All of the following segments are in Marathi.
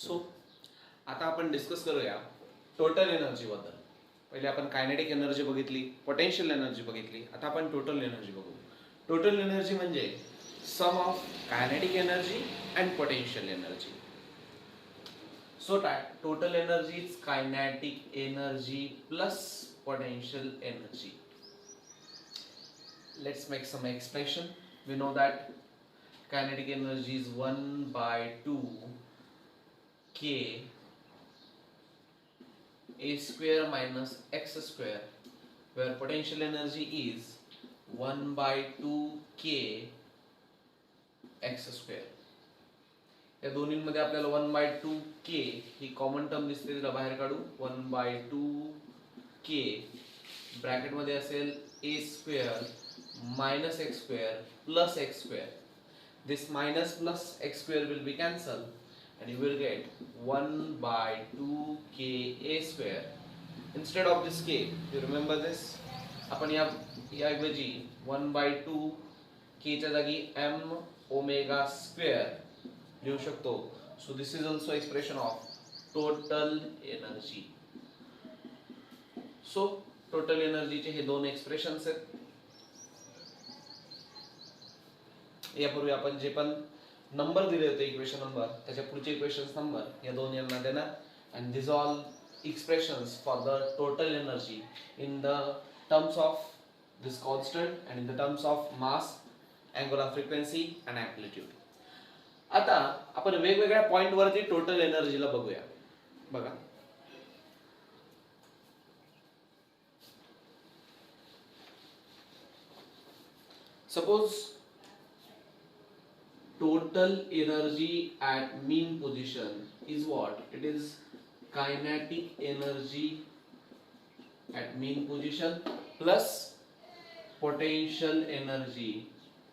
सो आता आपण डिस्कस करूया टोटल एनर्जी बद्दल. पहिले आपण कायनेटिक एनर्जी बघितली, पोटेन्शियल एनर्जी बघितली, आता आपण टोटल एनर्जी बघू. टोटल एनर्जी म्हणजे sum of kinetic energy and potential energy. So total energy is kinetic energy plus potential energy. Let's make some expression. We know that kinetic energy is 1 by 2 k a square minus x square, where potential energy is 1 by 2 k x square. या दोन्हींमध्ये आपल्याला 1 by 2 k he common term दिसते, तिला बाहेर काढू. 1 by 2 k ब्रॅकेट मध्ये असेल a square minus x square plus x square. This minus plus x square will be cancelled and you will get 1 by 2 k a square. Instead of this k, you remember this, आपण या ऐवजी 1 by 2 k च्या जागी m omega square लिहू शकतो. So this is also expression of total energy. So total एनर्जीचे हे दोन एक्सप्रेशन्स आहेत. यापूर्वी आपण जे पण नंबर दिले होते इक्वेशन नंबर, त्याच्या पुढचे इक्वेशन्स नंबर या दोन यांना देणार. And this all expressions for the total energy in the terms of this constant and in the terms of mass, angular frequency and amplitude. आता आपण वेगवेगळ्या पॉइंट वरती टोटल एनर्जीला बघूया. बघा, suppose total energy at mean position is what? It is kinetic energy at mean position plus potential energy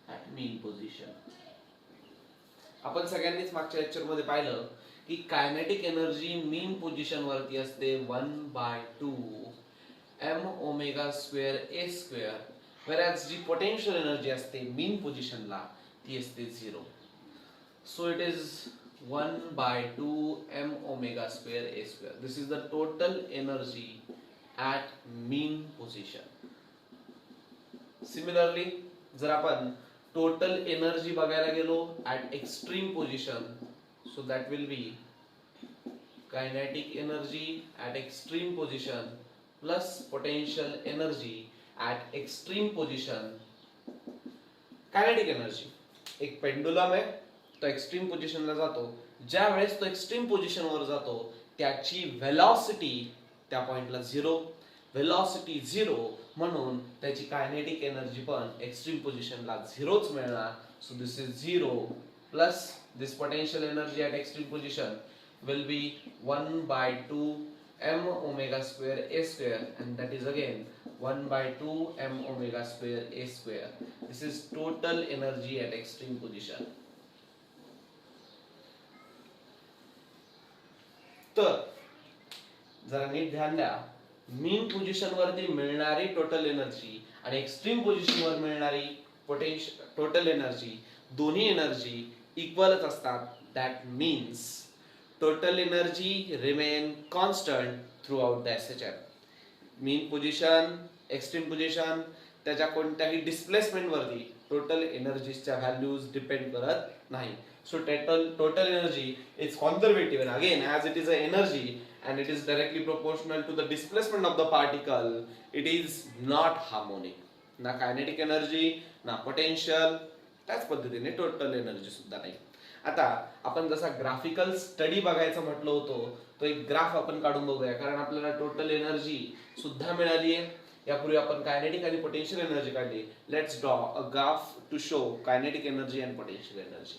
at mean position. आपण सगळ्यांनीच मागच्या लेक्चर मध्ये पाहिलं की कायनेटिक एनर्जी मीन पोझिशन वरती असते 1 by 2 m omega square a square, whereas जी पोटेन्शियल एनर्जी असते मीन पोझिशनला ती असते 0. So it is 1 by 2 m omega square a square. This is the total energy at mean position. Similarly जर आपण टोटल एनर्जी बघायला गेलो at extreme position, so that will be kinetic energy at extreme position plus potential energy at extreme position. Kinetic energy एक पेंडुलम आहे, तो एक्स्ट्रीम पोझिशनला जातो. ज्या वेळेस तो एक्स्ट्रीम पोझिशनवर जातो त्याची व्हेलॉसिटी त्या पॉइंटला 0, व्हेलॉसिटी 0, म्हणून त्याची कायनेटिक एनर्जी पण एक्स्ट्रीम पोझिशनला 0च मिळणार. So this is 0 plus this potential energy at extreme position will be 1 by 2 m omega square a square, and that is again 1 by 2 m omega square a square. This is total energy at extreme position. तर जरा नीट ध्यान द्या, मीन पोझिशन वरती मिळणारी टोटल एनर्जी आणि एक्स्ट्रीम पोझिशन वर मिळणारी पोटेन्शियल टोटल एनर्जी, दोन्ही एनर्जी इक्वलच असतात. That means total energy remain constant through out the SHM. Mean position, extreme position, त्याच्या कोणत्याही डिस्प्लेसमेंट वरती टोटल एनर्जीच्या व्हॅल्यूज डिपेंड करत नाही. So total energy is conservative, and again as it is a energy and it is directly proportional to the displacement of the particle, it is not harmonic. ना कायनेटिक एनर्जी ना पोटेन्शियल, त्याच पद्धतीने टोटल एनर्जी सुद्धा नाही. आता आपण जसा ग्राफिकल स्टडी बघायचं म्हटलं होतं, तो एक ग्राफ आपण काढून बघूया, कारण आपल्याला टोटल एनर्जी सुद्धा मिळाली आहे. यापूर्वी आपण कायनेटिक आणि पोटेन्शियल एनर्जी काढली. Let's draw a graph to show kinetic energy and potential energy.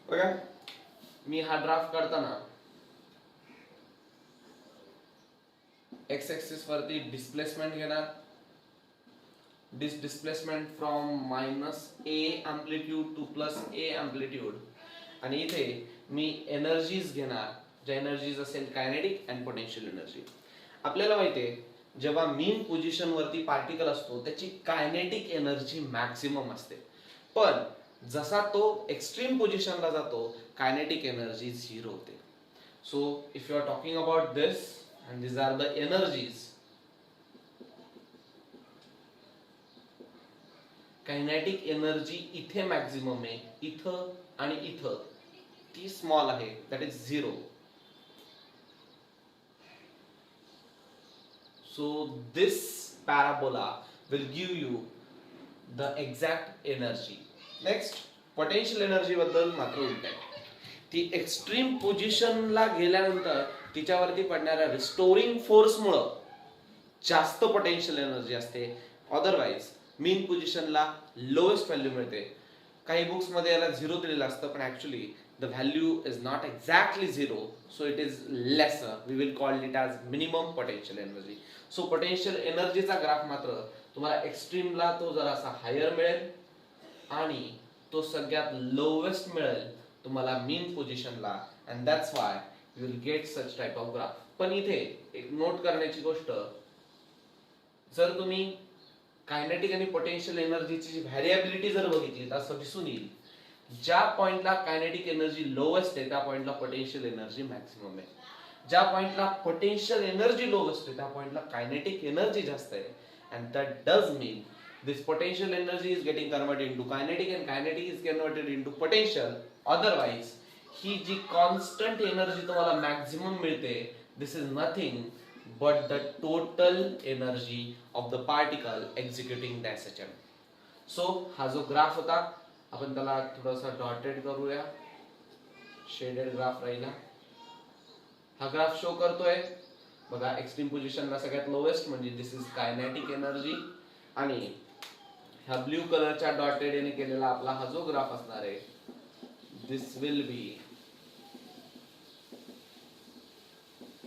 बघा, मी हा ड्राफ्ट काढताना एक्स एक्सिस वरती डिस्प्लेसमेंट घेणार. Displacement from minus a amplitude to plus a amplitude, आणि इथे मी एनर्जीज घेणार, ज्या एनर्जीज असेल कायनेटिक अँड पोटेन्शियल एनर्जी. आपल्याला माहिती आहे जेव्हा मीन पोझिशन वरती पार्टिकल असतो त्याची कायनेटिक एनर्जी मॅक्सिमम असते, पण जसा तो एक्स्ट्रीम पोझिशनला जातो कायनेटिक एनर्जी 0 होते. So if you are talking about this and these are the energies, kinetic energy इथे मॅक्सिमम आहे, इथं आणि इथं ती स्मॉल आहे, that is 0. So this parabola will give you the exact energy. Next, potential energy बद्दल मात्र उलट आहे. ती एक्स्ट्रीम पोझिशनला गेल्यानंतर तिच्यावरती पडणाऱ्या रिस्टोरिंग फोर्समुळे जास्त पोटेन्शियल एनर्जी असते. अदरवाइज मीन पोझिशनला लोएस्ट व्हॅल्यू मिळते. काही बुक्स मध्ये याला 0 दिलेलं असतं, पण actually the value is not exactly 0, so it is lesser. We will call it as minimum potential energy. So potential energy चा ग्राफ मात्र तुम्हाला एक्स्ट्रीमला तो जरासा हायर मिळेल आणि तो सगळ्यात लोवेस्ट मिळेल तुम्हाला मीन पोझिशनला, and that's why you will get such type of graph. पण इथे एक नोट करण्याची गोष्ट, जर तुम्ही कायनेटिक आणि पोटेन्शियल एनर्जीची व्हॅरिएबिलिटी जर बघितली तर असं दिसून येईल, ज्या पॉइंटला कायनेटिक एनर्जी लोएस्ट आहे त्या पॉइंटला पोटेन्शियल एनर्जी मॅक्सिमम आहे. ज्या पॉइंटला पोटेन्शियल एनर्जी लोएस्ट आहे त्या पॉइंटला कायनेटिक एनर्जी जास्त आहे. And that does mean this potential energy is getting converted into kinetic and kinetic is converted into potential. Otherwise ही जी कॉन्स्टंट एनर्जी तुम्हाला मॅक्सिमम मिळते, this is nothing but the total energy of the particle executing the SHM. So हा जो ग्राफ होता आपण त्याला थोडासा डॉटेड करूया, शेडेड ग्राफ राहिला. हा ग्राफ शो करतोय बघा एक्स्ट्रीम पोझिशनला सगळ्यात लोएस्ट म्हणजे दिस इज कायनेटिक एनर्जी, आणि ह्या ब्ल्यू कलरच्या डॉटेड ने केलेला आपला हा जो ग्राफ असणार आहे this will be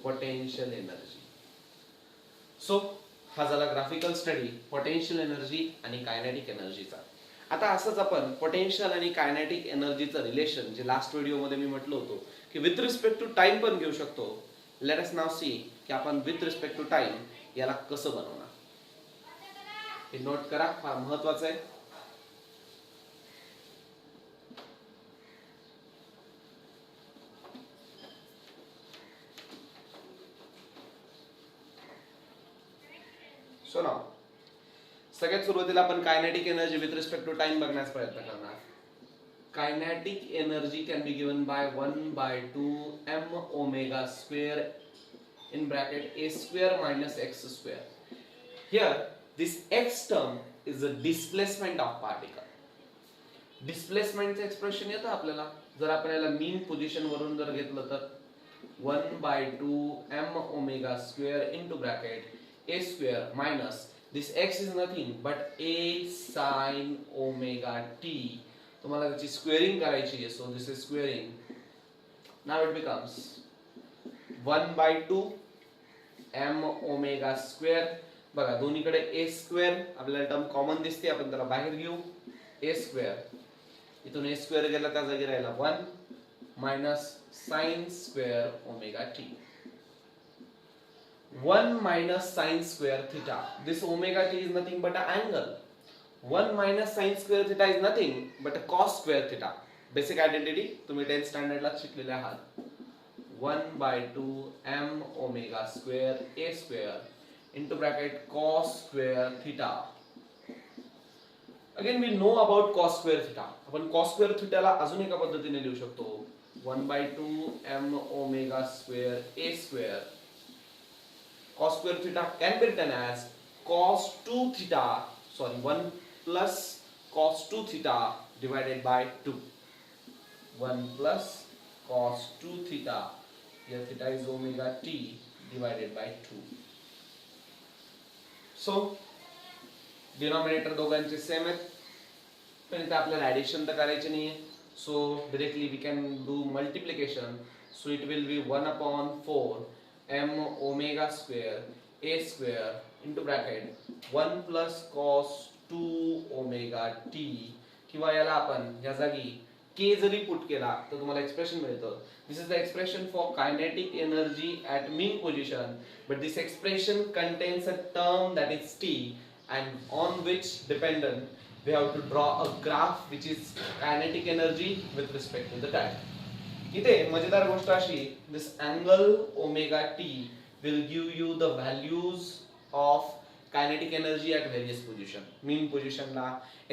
potential energy. So हा झाला ग्राफिकल स्टडी पोटेन्शियल एनर्जी आणि कायनेटिक एनर्जीचा. आता असंच आपण पोटेन्शियल आणि कायनेटिक एनर्जीचं रिलेशन जे लास्ट व्हिडिओमध्ये मी म्हटलं होतं की विथ रिस्पेक्ट टू टाइम पण घेऊ शकतो. लेट अस नाउ सी की आपण विथ रिस्पेक्ट टू टाइम याला कसं बनवणार. हे नोट करा, फार महत्वाचं आहे. सो नाउ सगळ्यात सुरुवातीला आपण kinetic energy with respect to time बघण्याचा प्रयत्न करणार. Kinetic energy can be given by 1/2 m omega square in bracket a square minus x square. Here this x term is the displacement of particle. Displacement चे एक्सप्रेशन येतं आपल्याला, जर आपण याला मीन पोझिशन वरून जर घेतलं तर 1/2 m omega square into bracket a square minus this x is nothing but a sin omega t. तुम्हाला त्याची स्क्वेअरिंग करायची आहे, so this is squaring. Now it becomes 1/2 m omega square. बघा दोन्हीकडे a स्क्वेअर आपल्याला टर्म कॉमन दिसते, आपण त्याला बाहेर घेऊ. a स्क्वेअर इथून a स्क्वेअर गेला त्या जागी राहिला 1 minus sine square omega T. 1 minus sin square theta. This omega t is nothing but an angle. 1 minus sin square theta is nothing but a cos square theta. Basic identity तुम्ही 10th standard ला शिकलेले आहात. 1/2 m omega square a square into bracket cos square theta. Again we know about cos square theta. आपण cos square theta ला अजून एका पद्धतीने लिहू शकतो. 1/2 m omega square a square. Cos square theta can be written as cos 2 theta, 1 plus cos 2 theta divided by 2. 1 plus cos 2 theta, here theta is omega t divided by 2. So denominator दोघांचे सेम आहेत, पण इथे आपल्याला ऍडिशन तर करायचे नाहीये. So directly we can do multiplication. So it will be 1/4 m omega square a square into bracket 1 plus cos 2 omega t, किंवा याला आपण या जागी k जरी पुट केला तर तुम्हाला एक्सप्रेशन मिळतं. This is the expression for kinetic energy at mean position, but this expression contains a term that is t and on which dependent we have to draw a graph which is kinetic energy with respect to the time. इथे मजेदार गोष्ट अशी, this angle omega t will give you the values of kinetic energy at various position. mean position ला,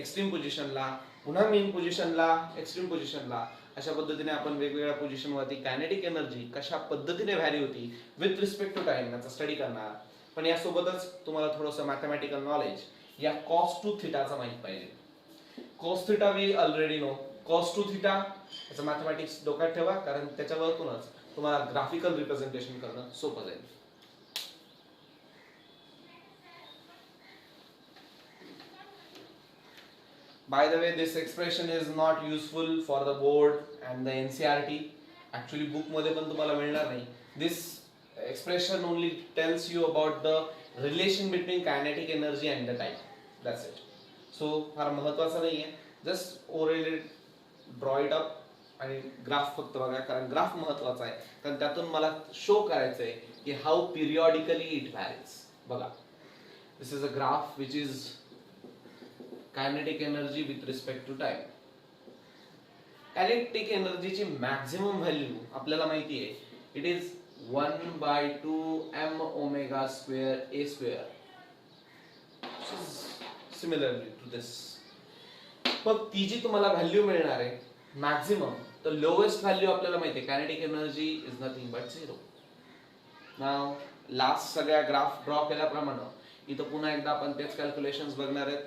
extreme position ला, पुन्हा mean position ला, extreme position ला, अशा पद्धतीने आपण वेगवेगळ्या पोझिशन वरती कायनेटिक एनर्जी कशा पद्धतीने व्हॅरी होती विथ रिस्पेक्ट टू टाइम याचा स्टडी करणार. पण यासोबतच तुम्हाला थोडंसं मॅथमॅटिकल नॉलेज या कॉस टू थिटाचा माहित पाहिजे. Cos theta we already know. Cos two theta याचं मॅथमॅटिक्स डोक्यात ठेवा, कारण त्याच्यावरतूनच तुम्हाला ग्राफिकल रिप्रेझेंटेशन करणं सोपं जाईल. By the way, this expression is not useful for the board and the NCERT. Actually, book मध्ये पण तुम्हाला मिळणार नाही. This expression only tells you about the relation between kinetic energy and the time. That's it. So फार महत्त्वाचं नाहीये. Just orally draw it up आणि ग्राफ फक्त बघा, कारण ग्राफ महत्त्वाचा आहे, कारण त्यातून मला शो करायचं आहे की how periodically it varies. बघा, this is a graph which is kinetic energy with respect to time. Kinetic energy ची maximum value आपल्याला माहिती आहे, it is 1/2 m omega square a square, which is similarly to this. मग ती जी तुम्हाला व्हॅल्यू मिळणार आहे मॅक्झिमम, तर लोएस्ट व्हॅल्यू आपल्याला माहिती आहे kinetic energy is nothing but 0. Now last सगळ्या ग्राफ ड्रॉ केल्याप्रमाणे इथं पुन्हा एकदा आपण तेच कॅल्क्युलेशन्स बघणार आहेत.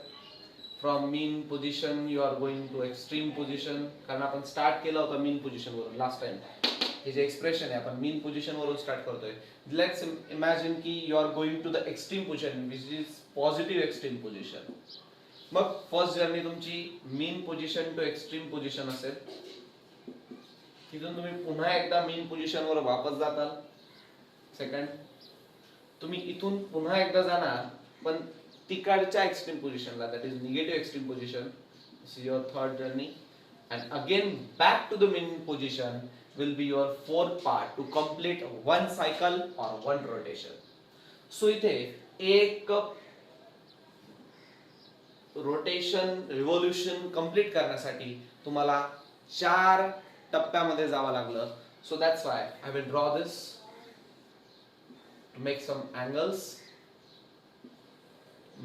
From mean position you are going to extreme position, कारण आपण स्टार्ट केलं होतं मीन पोझिशन वरून लास्ट टाइम. हे जे एक्सप्रेशन आहे आपण मीन पोझिशन वरून स्टार्ट करतोय. लेट्स इमॅजिन की you are going to the extreme position which is positive extreme position. मग फर्स्ट जर्नी तुमची मीन पोझिशन टू एक्स्ट्रीम पोझिशन असेल. तिथून तुम्ही पुन्हा एकदा मीन पोझिशन वर वापस जाताल. सेकंड, तुम्ही इथून पुन्हा एकदा जाणार पण तिकडच्या एक्स्ट्रीम पोझिशनला, that is negative extreme position. This is your third journey and again back to the mean position will be your fourth part to complete one cycle or one rotation. So इथे एक रोटेशन रिव्होल्यूशन कंप्लीट करण्यासाठी तुम्हाला 4 टप्प्यामध्ये जावं लागलं. So that's why I will draw this to make some angles.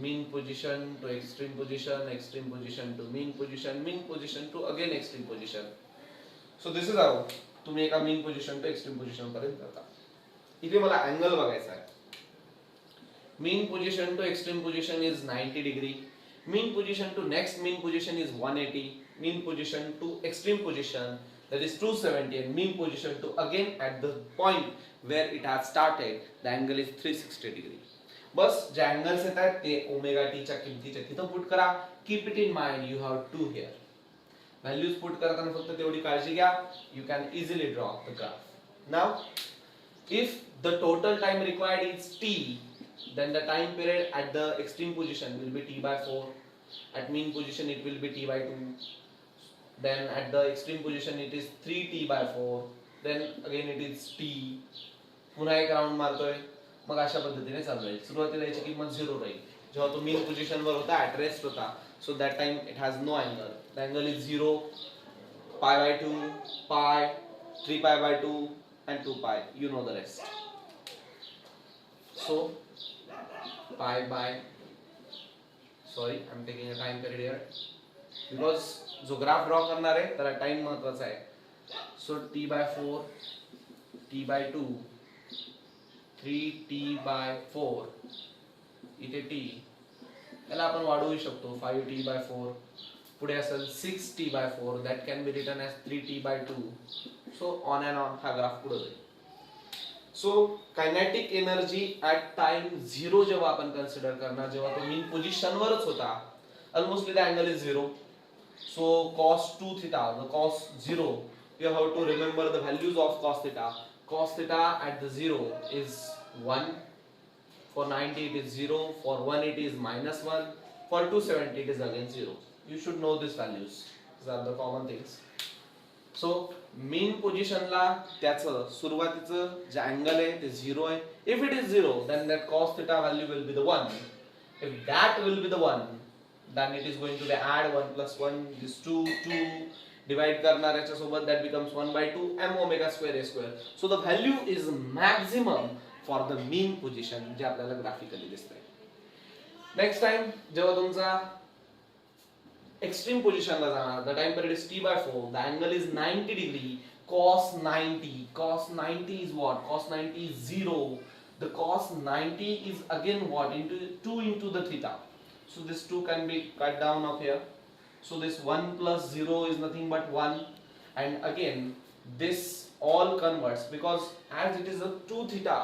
mean position to extreme position to mean position to again extreme position. So this is how तुम्ही एका mean position to extreme position पर्यंत जाता. इथे मला अँगल बघायचा आहे. mean position to extreme position is 90 degree. mean position to next mean position is 180. mean position to extreme position that is 270, and mean position to again at the point where it has started the angle is 360 degree. बस जे अँगल्स येत आहेत ते ओमेगा टी च्या किमतीच्या तिथं पुट करा. Keep it in mind, you have to here values put करताना फक्त तेवढी काळजी घ्या. You can easily draw the graph. Now if the total time required is T, then the time period at the extreme position will be t/4. At mean position it will be t/2. Then at the extreme position it is 3t/4. Then again it is t. पुन्हा एक राउंड मारतोय. मग अशा पद्धतीने चालू राहील. सुरुवातीला याची किंमत 0 राहील. जेव्हा तो मीन पोझिशन वर होता, ॲट रेस्ट होता, so that time it has no angle. The angle is 0, π/2, पाय, 3π/2 and 2π. You know the rest. So I'm taking a time period here because जो ग्राफ ड्रॉ करणार आहे त्याला टाइम महत्वाचा आहे. सो t/4, t/2, 3t/4, इथे t याला आपण वाढवू शकतो 5t/4. पुढे असेल 6t/4, that can be written as 3t/2. so on and on हा ग्राफ पुढे जाईल. So kinetic energy at time 0 जेव्हा आपण कन्सिडर करणार, जेव्हा तो मीन पोझिशन वरच होता, almost the angle is 0. So cos 2 theta, the cos 0, you have to remember the values of cos theta. Cos theta at the 0 is 1. For 90 it is 0. For 180 is -1. For 270 it is again 0. You should know these values. These are the common things. So mean पोझिशनला त्याचं सुरुवातीचं जे अँगल आहे ते 0 आहे. If it is 0 then that cos theta value will be the 1. If that will be the 1 then it is going to be add 1 plus 1 is 2 divide करणार याच्या सोबत that becomes 1 by 2 m omega square a square. So the value is maximum for the mean position जे आपल्याला ग्राफिकली दिसतंय. नेक्स्ट टाइम जेव्हा तुमचा एक्सट्रीम पोझिशनला जाणार, the time period is t/4, the angle is 90 degree, cos 90 is what? Cos 90 is 0. The cos 90 is again what? Into 2 into the theta. So this 2 can be cut down up here. So this 1 plus 0 is nothing but 1. And again this all converts because as it is a 2 theta,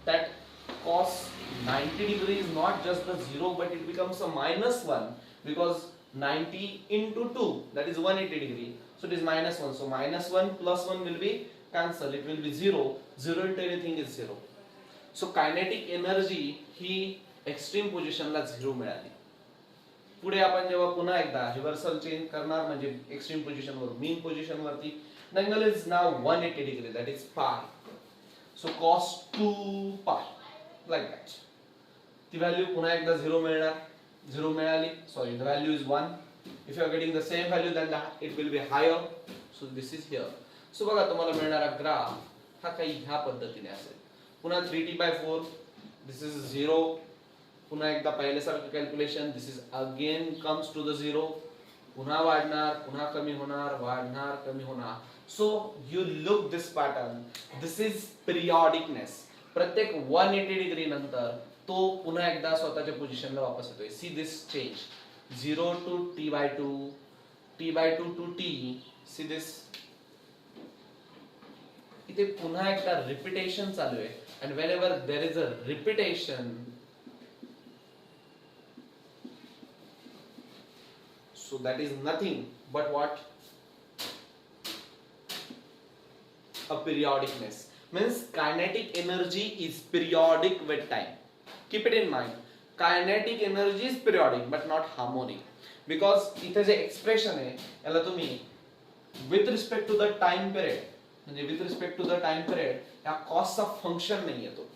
that cos 90 degree is not just the 0 but it becomes a minus 1 because 90 into 2 that is 180 degree, so it is minus 1. So minus 1 plus 1 will be cancel, it will be 0 into anything is 0. So kinetic energy he extreme position ला 0 मिळाली. पुढे आपण जेव्हा पुन्हा एकदा रिव्हर्सल चेंज करणार म्हणजे एक्स्ट्रीम पोझिशन वर मीन पोझिशन वरती, the angle is now 180 degree, that is pi. So cos 2 pi like that. ती व्हॅल्यू पुन्हा एकदा 0 मिळणार. 0 मिळाली, sorry, the value is 1. If you are getting the same value then it will be higher. So this is here. So बघा तुम्हाला मिळणारा ग्राफ हा काही ह्या पद्धतीने असेल. पुन्हा 3t/4, this is 0. पुन्हा एकदा पहिल्यासारखं calculation, this is again comes to the 0. पुन्हा वाढणार, पुन्हा कमी होणार, वाढणार, कमी होणार. So you look this pattern, this is periodicness. प्रत्येक 180 डिग्री नंतर तो पुन्हा एकदा स्वतःच्या पोझिशनला वापस येतोय. See this change 0 to t/2, t/2 to t. See this इथे पुन्हा एकदा रिपिटेशन चालू आहे. and whenever there is a repetition, so that is nothing but what? A periodicness. Means kinetic energy is periodic with time. Keep it in mind. Kinetic energy is periodic but not harmonic. Because इथे जे एक्सप्रेशन आहे याला तुम्ही with respect to the time period म्हणजे with respect to the time period या cos चा फंक्शन नाही येतो.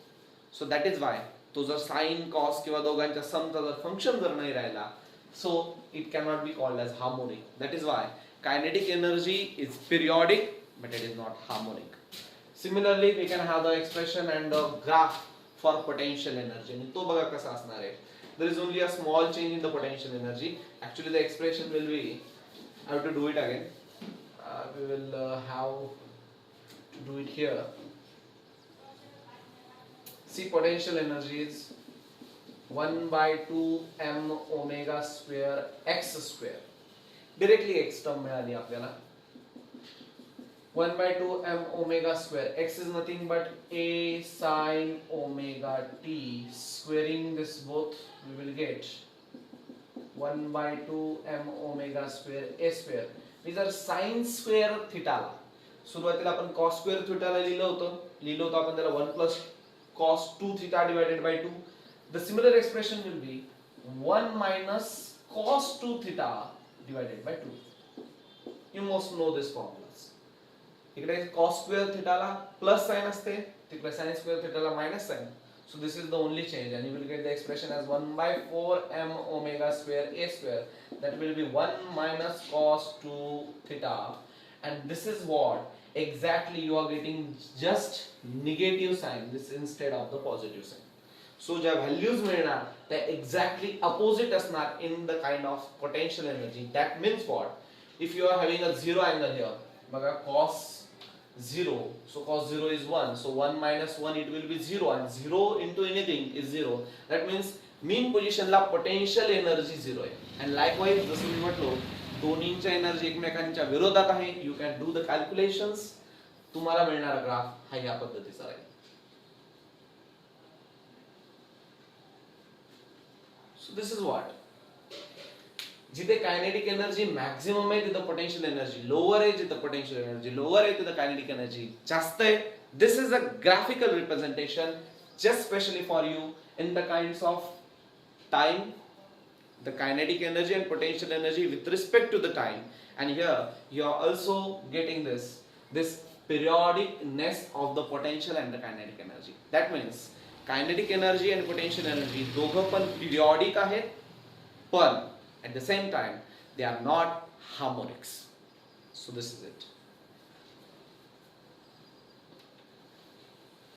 So that is why तो जर sin cos किंवा दोघांच्या समचा जर फंक्शन जर नाही राहिला, so it cannot be called as harmonic. That is why kinetic energy is periodic but it is not harmonic. Similarly we can have the expression and the graph for potential energy. आणि तो बघा कसा असणार आहे. There is only a small change in the potential energy. Actually the expression will be, I have to do it again. We will have to do it here. See, potential energy is 1 by 2 m omega square x square. Directly x term मिळाली आपल्याला. 1 by 2 m omega square. X is nothing but a sin omega t. Squaring this both, we will get 1 by 2 m omega square a square. मी जर sin square theta ला सुरुवातीला आपण cos square theta ला लिहिलं होतं आपण त्याला 1 plus cos 2 theta divided by 2. The similar expression will be 1 minus cos 2 theta divided by 2. You must know this formulas. इकडे cos square theta ला plus sign असते, तिकडे sin square theta ला minus sign. So this is the only change and you will get the expression as 1 by 4 m omega square a square. That will be 1 minus cos 2 theta. And this is what exactly you are getting just negative sign this instead of the positive sign. So ज्या values मिळणार त्या exactly opposite असणार in the kind of potential energy. That means what? If you are having a zero angle here, बघा cos 0, so cos 0 is 1, so 1 minus 1 it will be 0 and 0 into anything is 0. That means mean position ला potential energy 0 आहे. And likewise जसं मी म्हटलो दोन्हींच्या एनर्जी एकमेकांच्या विरोधात आहे. You can do the calculations. तुम्हाला मिळणारा ग्राफ हा या पद्धतीचा राहील. सो दिस इज व्हॉट, जिथे कायनेटिक एनर्जी मॅक्सिमम आहे तिथे पोटेन्शियल एनर्जी लोअर आहे, जिथे पोटेन्शियल एनर्जी लोअर आहे तिथे कायनेटिक एनर्जी जास्त आहे. This is a graphical representation just specially for you in the kinds of time the kinetic energy and potential energy with respect to the time, and here you are also getting this periodicness of the potential and the kinetic energy. That means kinetic energy and potential energy दोघं पण periodic आहेत, पण at the same time they are not harmonics. So this is it.